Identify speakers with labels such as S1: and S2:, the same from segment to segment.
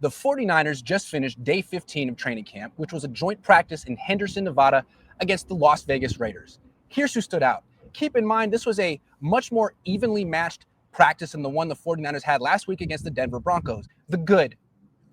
S1: The 49ers just finished day 15 of training camp, which was a joint practice in Henderson, Nevada against the Las Vegas Raiders. Here's who stood out. Keep in mind, this was a much more evenly matched practice than the one the 49ers had last week against the Denver Broncos. The good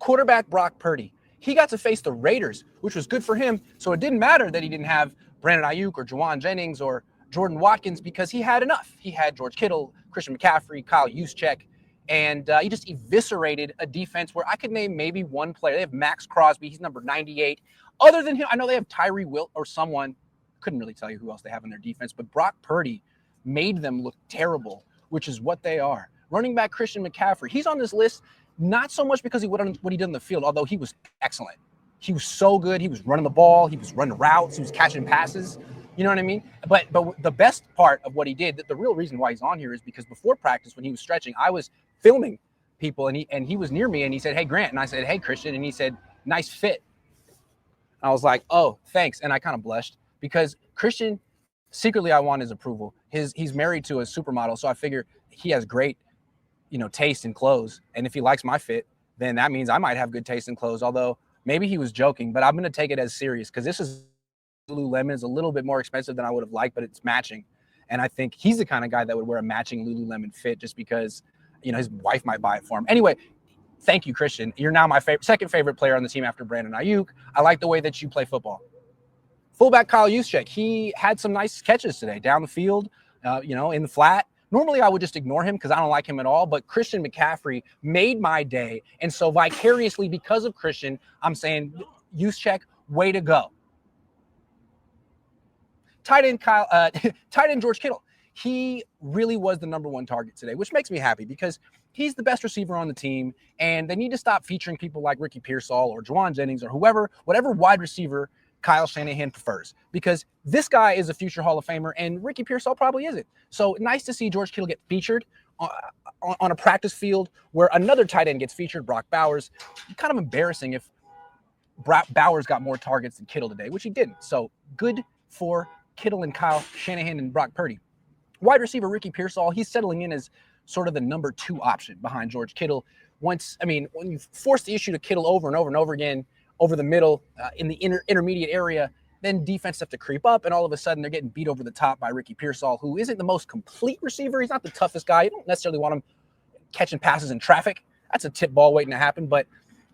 S1: quarterback Brock Purdy. He got to face the Raiders, which was good for him. So it didn't matter that he didn't have Brandon Ayuk or Juwan Jennings or Jordan Watkins because he had enough. He had George Kittle, Christian McCaffrey, Kyle Juszczyk, and he just eviscerated a defense where I could name maybe one player. They have Max Crosby. He's number 98. Other than him, I know they have Tyree Wilt or someone. Couldn't really tell you who else they have on their defense, but Brock Purdy made them look terrible, which is what they are. Running back Christian McCaffrey, he's on this list not so much because what he did in the field, although he was excellent. He was so good. He was running the ball. He was running routes. He was catching passes. You know what I mean? But the best part of what he did, the real reason why he's on here is because before practice, when he was stretching, I was filming people, and he was near me, and he said, "Hey, Grant," and I said, "Hey, Christian," and he said, "Nice fit." I was like, "Oh, thanks," and I kind of blushed because Christian, secretly, I want his approval. He's married to a supermodel, so I figure he has great, taste in clothes, and if he likes my fit, then that means I might have good taste in clothes. Although maybe he was joking, but I'm going to take it as serious because this is Lululemon is a little bit more expensive than I would have liked, but it's matching. And I think he's the kind of guy that would wear a matching Lululemon fit just because, his wife might buy it for him. Anyway, thank you, Christian. You're now my second favorite player on the team after Brandon Ayuk. I like the way that you play football. Fullback Kyle Juszczyk, he had some nice catches today down the field, in the flat. Normally, I would just ignore him because I don't like him at all, but Christian McCaffrey made my day. And so vicariously, because of Christian, I'm saying, Juszczyk, way to go. Tight end George Kittle. He really was the number one target today, which makes me happy because he's the best receiver on the team, and they need to stop featuring people like Ricky Pearsall or Juwan Jennings or whatever wide receiver Kyle Shanahan prefers, because this guy is a future Hall of Famer, and Ricky Pearsall probably isn't. So nice to see George Kittle get featured on a practice field where another tight end gets featured, Brock Bowers. Kind of embarrassing if Bowers got more targets than Kittle today, which he didn't. So good for Kittle and Kyle Shanahan and Brock Purdy. Wide receiver Ricky Pearsall, he's settling in as sort of the number 2 option behind George Kittle. When you force the issue to Kittle over and over and over again, over the middle, in the intermediate area, then defenses have to creep up, and all of a sudden they're getting beat over the top by Ricky Pearsall, who isn't the most complete receiver. He's not the toughest guy. You don't necessarily want him catching passes in traffic. That's a tip ball waiting to happen. But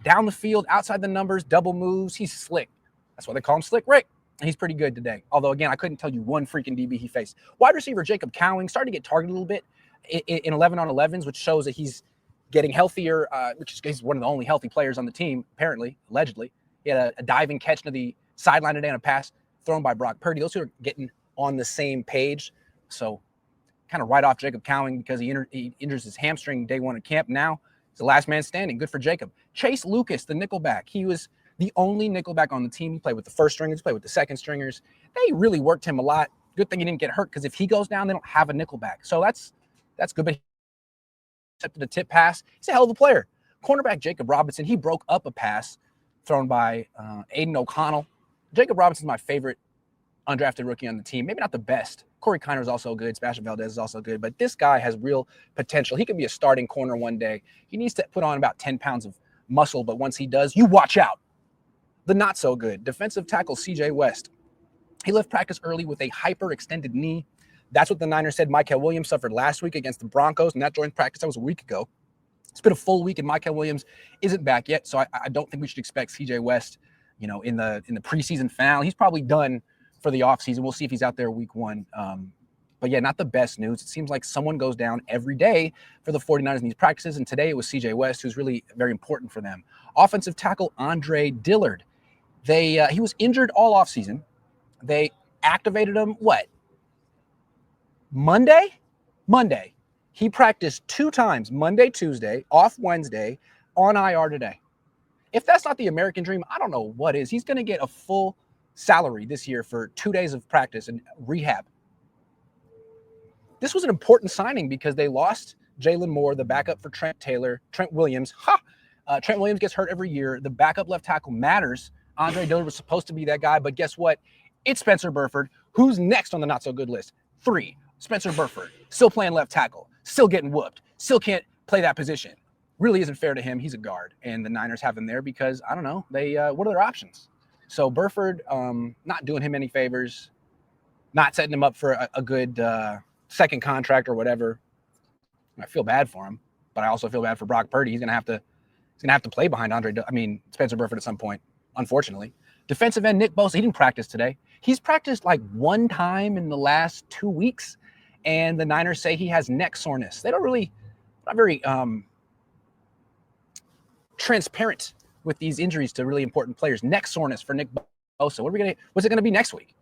S1: down the field, outside the numbers, double moves, he's slick. That's why they call him Slick Rick. And he's pretty good today. Although, again, I couldn't tell you one freaking DB he faced. Wide receiver Jacob Cowing started to get targeted a little bit in 11-on-11s, which shows that he's getting healthier, he's one of the only healthy players on the team, apparently, allegedly. He had a diving catch to the sideline today on a pass thrown by Brock Purdy. Those two are getting on the same page. So kind of write off Jacob Cowing because he injures his hamstring day 1 of camp. Now he's the last man standing. Good for Jacob. Chase Lucas, the nickelback. He was the only nickelback on the team. He played with the first stringers, played with the second stringers. They really worked him a lot. Good thing he didn't get hurt, because if he goes down, they don't have a nickelback. So that's good. But he accepted a tip pass. He's a hell of a player. Cornerback Jacob Robinson, he broke up a pass thrown by Aiden O'Connell. Jacob Robinson's my favorite undrafted rookie on the team. Maybe not the best. Corey Kiner is also good. Sebastian Valdez is also good. But this guy has real potential. He could be a starting corner one day. He needs to put on about 10 pounds of muscle, but once he does, you watch out. The not so good defensive tackle CJ West. He left practice early with a hyperextended knee. That's what the Niners said Mykel Williams suffered last week against the Broncos, and that joined practice. That was a week ago. It's been a full week, and Mykel Williams isn't back yet, so I don't think we should expect CJ West, in the preseason finale. He's probably done for the offseason. We'll see if he's out there week 1. But yeah, not the best news. It seems like someone goes down every day for the 49ers in these practices, and today it was CJ West, who's really very important for them. Offensive tackle Andre Dillard. He was injured all offseason. They activated him, Monday? He practiced 2 times, Monday, Tuesday, off Wednesday, on IR today. If that's not the American dream, I don't know what is. He's going to get a full salary this year for 2 days of practice and rehab. This was an important signing because they lost Jalen Moore, the backup for Trent Williams. Trent Williams gets hurt every year. The backup left tackle matters. Andre Dillard was supposed to be that guy, but guess what? It's Spencer Burford. Who's next on the not-so-good list? 3, Spencer Burford. Still playing left tackle. Still getting whooped. Still can't play that position. really isn't fair to him. He's a guard, and the Niners have him there because, I don't know, they what are their options? So Burford, not doing him any favors, not setting him up for a good second contract or whatever. I feel bad for him, but I also feel bad for Brock Purdy. He's gonna have to play behind Spencer Burford at some point, unfortunately. Defensive end Nick Bosa, he didn't practice today. He's practiced like one time in the last 2 weeks, and the Niners say he has neck soreness. They not very transparent with these injuries to really important players. Neck soreness for Nick Bosa. What's it gonna be next week?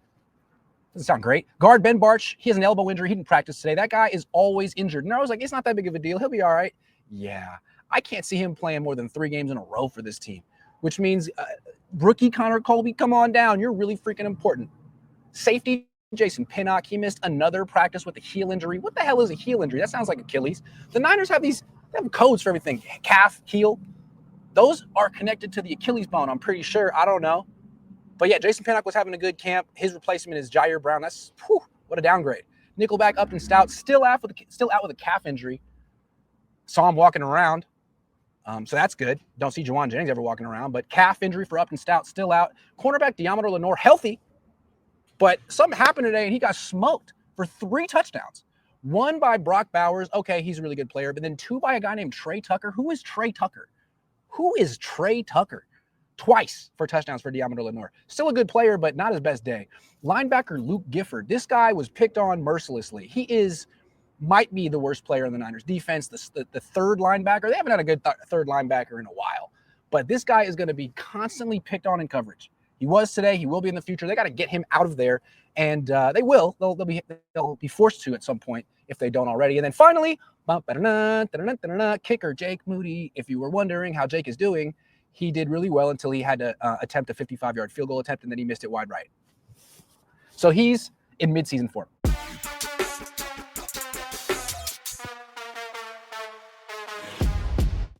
S1: Doesn't sound great. Guard Ben Barch, he has an elbow injury. He didn't practice today. That guy is always injured. And I was like, it's not that big of a deal. He'll be all right. Yeah, I can't see him playing more than 3 games in a row for this team, which means rookie Connor Colby, come on down. You're really freaking important. Safety Jason Pinnock, he missed another practice with a heel injury. What the hell is a heel injury? That sounds like Achilles. The Niners have codes for everything. Calf, heel. Those are connected to the Achilles bone, I'm pretty sure. I don't know. But yeah, Jason Pinnock was having a good camp. His replacement is Jair Brown. What a downgrade. Nickelback Upton Stout still out with a calf injury. Saw him walking around. So that's good. Don't see Juwan Jennings ever walking around. But calf injury for Upton Stout still out. Cornerback Deommodore Lenoir healthy. But something happened today, and he got smoked for 3 touchdowns. 1 by Brock Bowers. Okay, he's a really good player. But then 2 by a guy named Trey Tucker. Who is Trey Tucker? Twice for touchdowns for Deommodore Lenoir. Still a good player, but not his best day. Linebacker Luke Gifford. This guy was picked on mercilessly. He might be the worst player in the Niners defense, the third linebacker. They haven't had a good third linebacker in a while. But this guy is going to be constantly picked on in coverage. He was today. He will be in the future. They got to get him out of there, and they will. They'll be forced to at some point if they don't already. And then finally, kicker Jake Moody. If you were wondering how Jake is doing, he did really well until he had to attempt a 55-yard field goal attempt, and then he missed it wide right. So he's in midseason form.